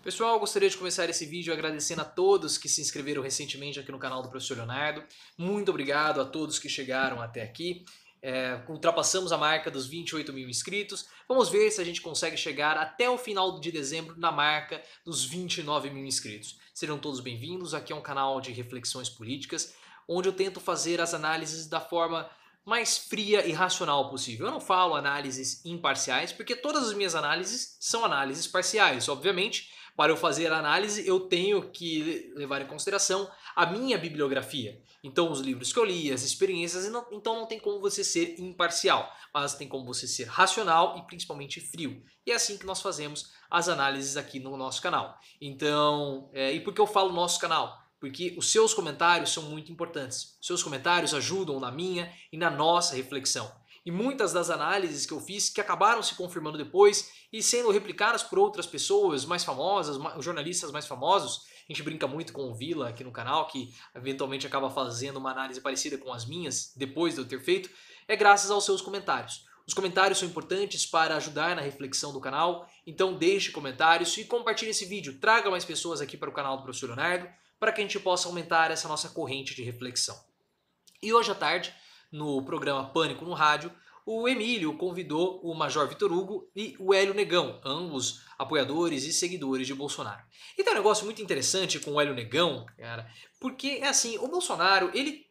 Pessoal, gostaria de começar esse vídeo agradecendo a todos que se inscreveram recentemente aqui no canal do Professor Leonardo. Muito obrigado a todos que chegaram até aqui. Ultrapassamos a marca dos 28 mil inscritos. Vamos ver se a gente consegue chegar até o final de dezembro na marca dos 29 mil inscritos. Sejam todos bem-vindos. Aqui é um canal de reflexões políticas, onde eu tento fazer as análises da forma mais fria e racional possível. Eu não falo análises imparciais, porque todas as minhas análises são análises parciais, obviamente. Para eu fazer a análise, eu tenho que levar em consideração a minha bibliografia. Então, os livros que eu li, as experiências, então não tem como você ser imparcial, mas tem como você ser racional e principalmente frio. E é assim que nós fazemos as análises aqui no nosso canal. Então, e por que eu falo nosso canal? Porque os seus comentários são muito importantes. Os seus comentários ajudam na minha e na nossa reflexão. E muitas das análises que eu fiz que acabaram se confirmando depois e sendo replicadas por outras pessoas mais famosas, jornalistas mais famosos. A gente brinca muito com o Vila aqui no canal, que eventualmente acaba fazendo uma análise parecida com as minhas, depois de eu ter feito, é graças aos seus comentários. Os comentários são importantes para ajudar na reflexão do canal, então deixe comentários e compartilhe esse vídeo. Traga mais pessoas aqui para o canal do Professor Leonardo, para que a gente possa aumentar essa nossa corrente de reflexão. E hoje à tarde, no programa Pânico no Rádio, o Emílio convidou o Major Vitor Hugo e o Hélio Negão, ambos apoiadores e seguidores de Bolsonaro. E tem um negócio muito interessante com o Hélio Negão, cara, porque é assim, o Bolsonaro, ele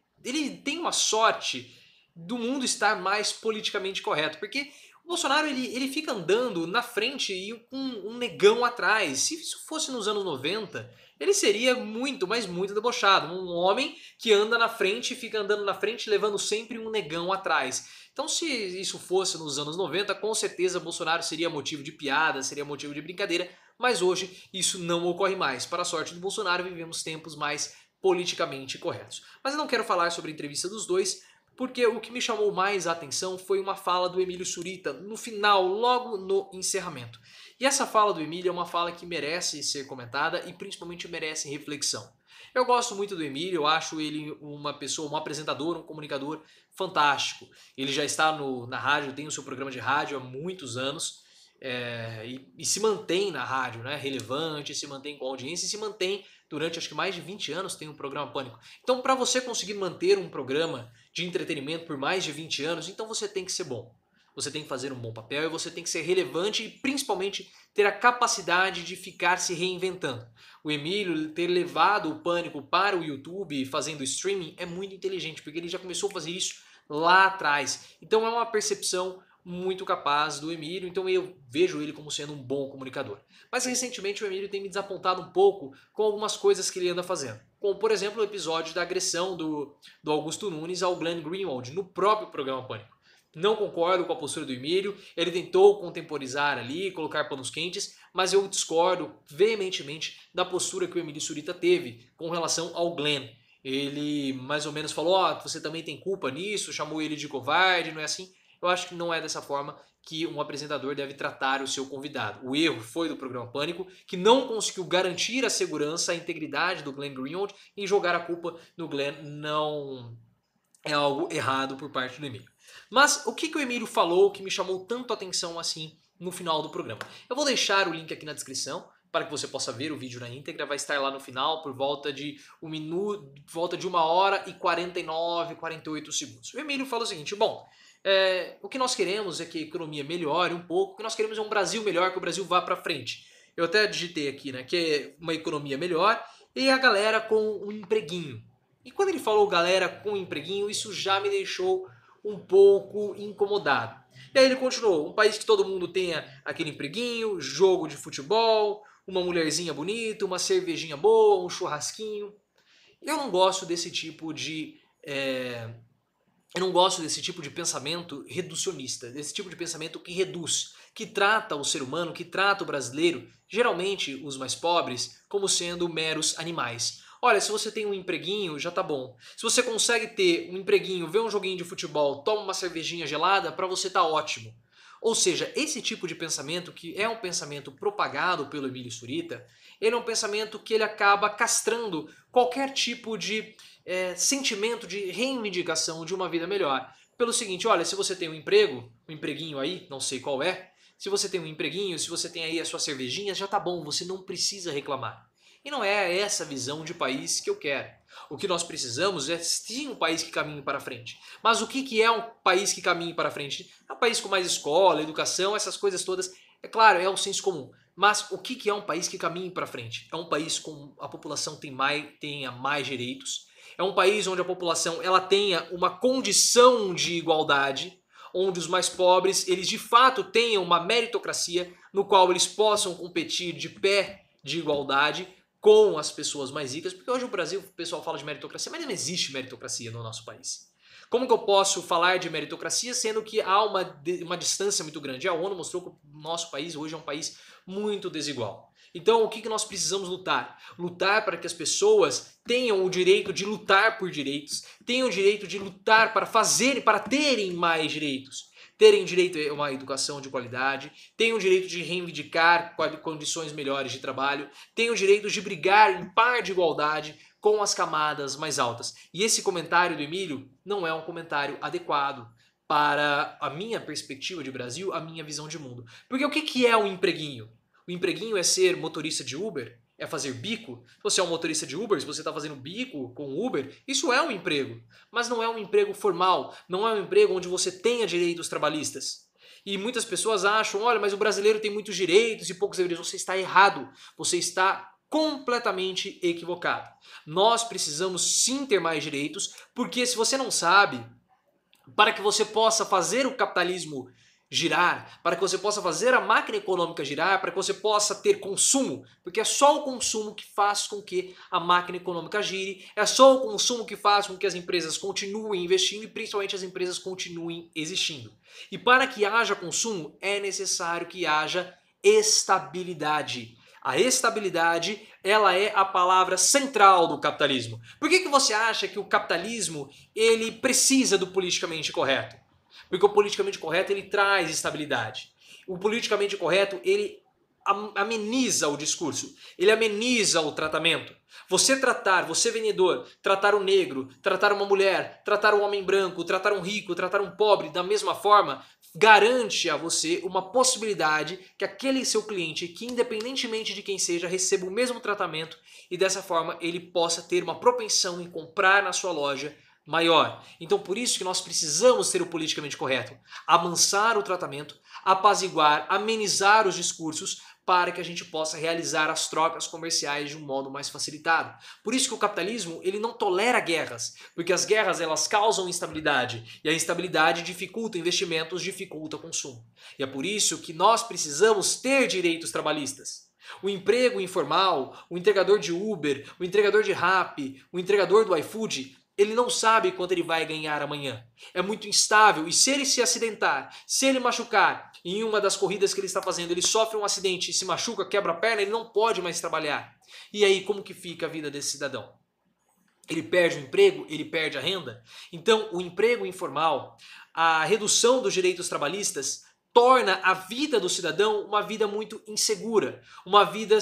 tem uma sorte do mundo estar mais politicamente correto, porque o Bolsonaro ele fica andando na frente e com um negão atrás. Se isso fosse nos anos 90, ele seria muito, mas muito debochado. Um homem que anda na frente e fica andando na frente levando sempre um negão atrás. Então se isso fosse nos anos 90, com certeza Bolsonaro seria motivo de piada, seria motivo de brincadeira, mas hoje isso não ocorre mais. Para a sorte do Bolsonaro, vivemos tempos mais politicamente corretos. Mas eu não quero falar sobre a entrevista dos dois, porque o que me chamou mais a atenção foi uma fala do Emílio Surita no final, logo no encerramento. E essa fala do Emílio é uma fala que merece ser comentada e principalmente merece reflexão. Eu gosto muito do Emílio, eu acho ele uma pessoa, um apresentador, um comunicador fantástico. Ele já está na rádio, tem o seu programa de rádio há muitos anos. E se mantém na rádio, né, relevante, se mantém com audiência e se mantém durante acho que mais de 20 anos tem um programa Pânico. Então para você conseguir manter um programa de entretenimento por mais de 20 anos, então você tem que ser bom. Você tem que fazer um bom papel e você tem que ser relevante e principalmente ter a capacidade de ficar se reinventando. O Emílio ter levado o Pânico para o YouTube fazendo streaming é muito inteligente, porque ele já começou a fazer isso lá atrás. Então é uma percepção muito capaz do Emílio, então eu vejo ele como sendo um bom comunicador. Mas recentemente o Emílio tem me desapontado um pouco com algumas coisas que ele anda fazendo. Como, por exemplo, o episódio da agressão do Augusto Nunes ao Glenn Greenwald no próprio programa Pânico. Não concordo com a postura do Emílio, ele tentou contemporizar ali, colocar panos quentes, mas eu discordo veementemente da postura que o Emílio Surita teve com relação ao Glenn. Ele mais ou menos falou, você também tem culpa nisso, chamou ele de covarde, não é assim? Eu acho que não é dessa forma que um apresentador deve tratar o seu convidado. O erro foi do programa Pânico, que não conseguiu garantir a segurança, a integridade do Glenn Greenwald, e jogar a culpa no Glenn não é algo errado por parte do Emílio. Mas o que o Emílio falou que me chamou tanto a atenção assim no final do programa? Eu vou deixar o link aqui na descrição para que você possa ver o vídeo na íntegra, vai estar lá no final por volta de 1 hora e 49, 48 segundos. O Emílio fala o seguinte, bom, o que nós queremos é que a economia melhore um pouco, o que nós queremos é um Brasil melhor, que o Brasil vá para frente. Eu até digitei aqui, né, que é uma economia melhor e a galera com um empreguinho. E quando ele falou galera com um empreguinho, isso já me deixou um pouco incomodado. E aí ele continuou, um país que todo mundo tenha aquele empreguinho, jogo de futebol, uma mulherzinha bonita, uma cervejinha boa, um churrasquinho. Eu não gosto desse tipo de eu não gosto desse tipo de pensamento reducionista, desse tipo de pensamento que reduz, que trata o ser humano, que trata o brasileiro, geralmente os mais pobres, como sendo meros animais. Olha, se você tem um empreguinho, já tá bom. Se você consegue ter um empreguinho, ver um joguinho de futebol, toma uma cervejinha gelada, pra você tá ótimo. Ou seja, esse tipo de pensamento, que é um pensamento propagado pelo Emílio Surita, ele é um pensamento que ele acaba castrando qualquer tipo de sentimento de reivindicação de uma vida melhor. Pelo seguinte, olha, se você tem um emprego, um empreguinho aí, não sei qual é, se você tem um empreguinho, se você tem aí a sua cervejinha, já tá bom, você não precisa reclamar. E não é essa visão de país que eu quero. O que nós precisamos é sim um país que caminhe para frente. Mas o que é um país que caminhe para frente? É um país com mais escola, educação, essas coisas todas. É claro, é o senso comum. Mas o que é um país que caminhe para frente? É um país com a população tenha mais direitos. É um país onde a população ela tenha uma condição de igualdade, onde os mais pobres eles de fato tenham uma meritocracia no qual eles possam competir de pé de igualdade com as pessoas mais ricas, porque hoje o Brasil, o pessoal fala de meritocracia, mas não existe meritocracia no nosso país. Como que eu posso falar de meritocracia sendo que há uma distância muito grande? A ONU mostrou que o nosso país hoje é um país muito desigual. Então o que nós precisamos lutar? Lutar para que as pessoas tenham o direito de lutar por direitos, tenham o direito de lutar para terem mais direitos. Terem direito a uma educação de qualidade, tenham o direito de reivindicar condições melhores de trabalho, tenham o direito de brigar em par de igualdade com as camadas mais altas. E esse comentário do Emílio não é um comentário adequado para a minha perspectiva de Brasil, a minha visão de mundo. Porque o que é um empreguinho? O empreguinho é ser motorista de Uber? É fazer bico? Se você é um motorista de Uber, se você está fazendo bico com Uber, isso é um emprego. Mas não é um emprego formal, não é um emprego onde você tenha direitos trabalhistas. E muitas pessoas acham, olha, mas o brasileiro tem muitos direitos e poucos deveres. Você está errado, você está completamente equivocado. Nós precisamos sim ter mais direitos, porque se você não sabe, para que você possa fazer o capitalismo girar, para que você possa fazer a máquina econômica girar, para que você possa ter consumo, porque é só o consumo que faz com que a máquina econômica gire, é só o consumo que faz com que as empresas continuem investindo e principalmente as empresas continuem existindo. E para que haja consumo é necessário que haja estabilidade. A estabilidade, ela é a palavra central do capitalismo. Por que você acha que o capitalismo ele precisa do politicamente correto? Porque o politicamente correto ele traz estabilidade. O politicamente correto ele ameniza o discurso, ele ameniza o tratamento. Você vendedor, tratar o negro, tratar uma mulher, tratar um homem branco, tratar um rico, tratar um pobre da mesma forma, garante a você uma possibilidade que aquele seu cliente, que independentemente de quem seja, receba o mesmo tratamento e dessa forma ele possa ter uma propensão em comprar na sua loja maior. Então por isso que nós precisamos ter o politicamente correto, amansar o tratamento, apaziguar, amenizar os discursos para que a gente possa realizar as trocas comerciais de um modo mais facilitado. Por isso que o capitalismo ele não tolera guerras, porque as guerras elas causam instabilidade e a instabilidade dificulta investimentos, dificulta o consumo. E é por isso que nós precisamos ter direitos trabalhistas. O emprego informal, o entregador de Uber, o entregador de Rappi, o entregador do iFood, ele não sabe quanto ele vai ganhar amanhã. É muito instável e se ele se acidentar, se ele machucar, em uma das corridas que ele está fazendo, ele sofre um acidente e se machuca, quebra a perna, ele não pode mais trabalhar. E aí como que fica a vida desse cidadão? Ele perde o emprego, ele perde a renda. Então o emprego informal, a redução dos direitos trabalhistas torna a vida do cidadão uma vida muito insegura, uma vida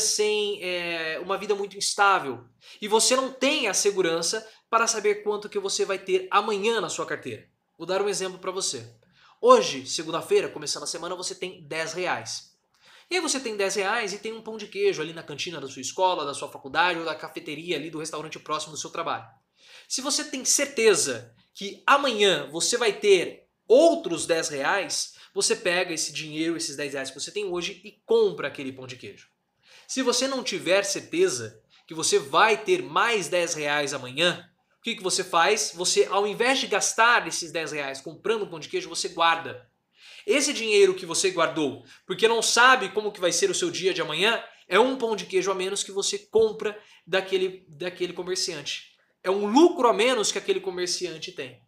uma vida muito instável. E você não tem a segurança para saber quanto que você vai ter amanhã na sua carteira. Vou dar um exemplo para você. Hoje, segunda-feira, começando a semana, você tem 10 reais. E aí você tem 10 reais e tem um pão de queijo ali na cantina da sua escola, da sua faculdade ou da cafeteria ali do restaurante próximo do seu trabalho. Se você tem certeza que amanhã você vai ter outros 10 reais, você pega esse dinheiro, esses 10 reais que você tem hoje e compra aquele pão de queijo. Se você não tiver certeza que você vai ter mais 10 reais amanhã, o que você faz? Você, ao invés de gastar esses 10 reais comprando um pão de queijo, você guarda. Esse dinheiro que você guardou, porque não sabe como que vai ser o seu dia de amanhã, é um pão de queijo a menos que você compra daquele comerciante. É um lucro a menos que aquele comerciante tem.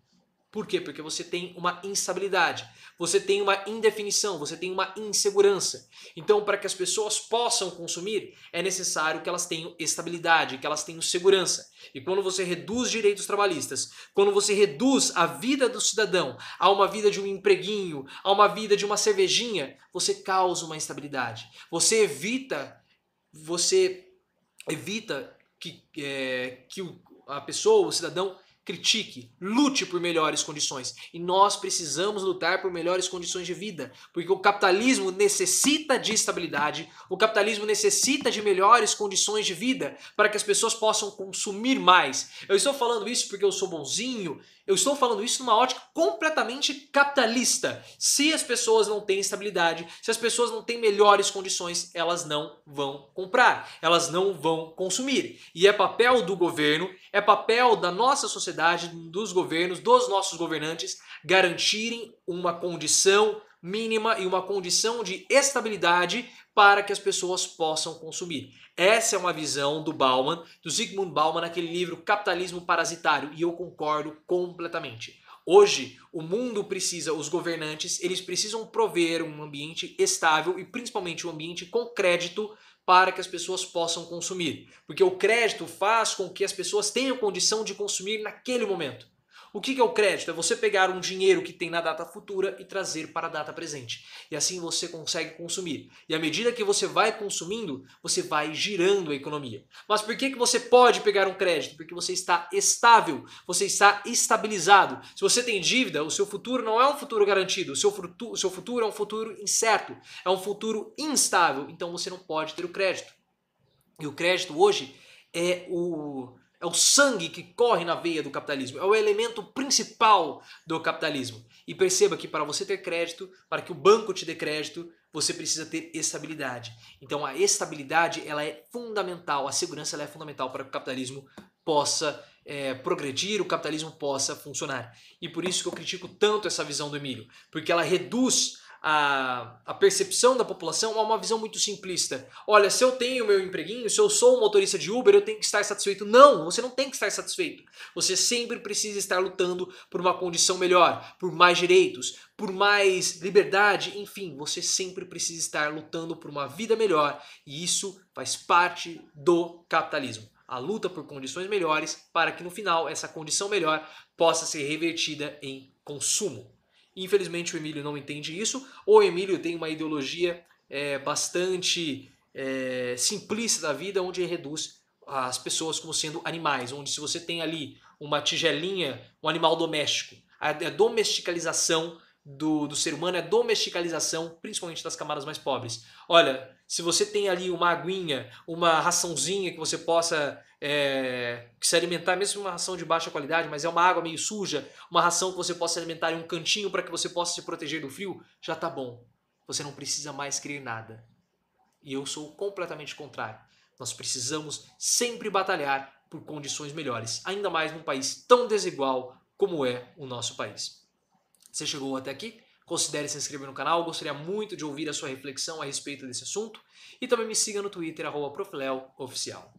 Por quê? Porque você tem uma instabilidade, você tem uma indefinição, você tem uma insegurança. Então, para que as pessoas possam consumir, é necessário que elas tenham estabilidade, que elas tenham segurança. E quando você reduz direitos trabalhistas, quando você reduz a vida do cidadão a uma vida de um empreguinho, a uma vida de uma cervejinha, você causa uma instabilidade. Você evita que a pessoa, o cidadão, critique, lute por melhores condições. E nós precisamos lutar por melhores condições de vida, porque o capitalismo necessita de estabilidade, o capitalismo necessita de melhores condições de vida para que as pessoas possam consumir mais. Eu estou falando isso porque eu sou bonzinho, eu estou falando isso numa ótica completamente capitalista. Se as pessoas não têm estabilidade, se as pessoas não têm melhores condições, elas não vão comprar, elas não vão consumir. E é papel do governo, é papel da nossa sociedade, dos governos, dos nossos governantes, garantirem uma condição mínima e uma condição de estabilidade para que as pessoas possam consumir. Essa é uma visão do Bauman, do Zygmunt Bauman, naquele livro Capitalismo Parasitário, e eu concordo completamente. Hoje, o mundo precisa, os governantes, eles precisam prover um ambiente estável e principalmente um ambiente com crédito para que as pessoas possam consumir. Porque o crédito faz com que as pessoas tenham condição de consumir naquele momento. O que é o crédito? É você pegar um dinheiro que tem na data futura e trazer para a data presente. E assim você consegue consumir. E à medida que você vai consumindo, você vai girando a economia. Mas por que você pode pegar um crédito? Porque você está estável, você está estabilizado. Se você tem dívida, o seu futuro não é um futuro garantido. O seu futuro é um futuro incerto, é um futuro instável. Então você não pode ter o crédito. E o crédito hoje é o sangue que corre na veia do capitalismo, é o elemento principal do capitalismo. E perceba que para você ter crédito, para que o banco te dê crédito, você precisa ter estabilidade. Então a estabilidade ela é fundamental, a segurança ela é fundamental para que o capitalismo possa progredir, o capitalismo possa funcionar. E por isso que eu critico tanto essa visão do Emílio, porque ela reduz a percepção da população a uma visão muito simplista. Olha, se eu tenho meu empreguinho, se eu sou um motorista de Uber, eu tenho que estar satisfeito. Não, você não tem que estar satisfeito. Você sempre precisa estar lutando por uma condição melhor, por mais direitos, por mais liberdade, enfim, você sempre precisa estar lutando por uma vida melhor e isso faz parte do capitalismo. A luta por condições melhores para que no final essa condição melhor possa ser revertida em consumo. Infelizmente o Emílio não entende isso, ou o Emílio tem uma ideologia bastante simplista da vida, onde reduz as pessoas como sendo animais, onde se você tem ali uma tigelinha, um animal doméstico, a domesticalização do ser humano, é a domesticalização principalmente das camadas mais pobres. Olha, se você tem ali uma aguinha, uma raçãozinha que você possa se alimentar, mesmo uma ração de baixa qualidade, mas é uma água meio suja, uma ração que você possa alimentar em um cantinho para que você possa se proteger do frio, já tá bom. Você não precisa mais querer nada. E eu sou completamente contrário. Nós precisamos sempre batalhar por condições melhores, ainda mais num país tão desigual como é o nosso país. Você chegou até aqui? Considere se inscrever no canal, eu gostaria muito de ouvir a sua reflexão a respeito desse assunto. E também me siga no Twitter, @profleoficial.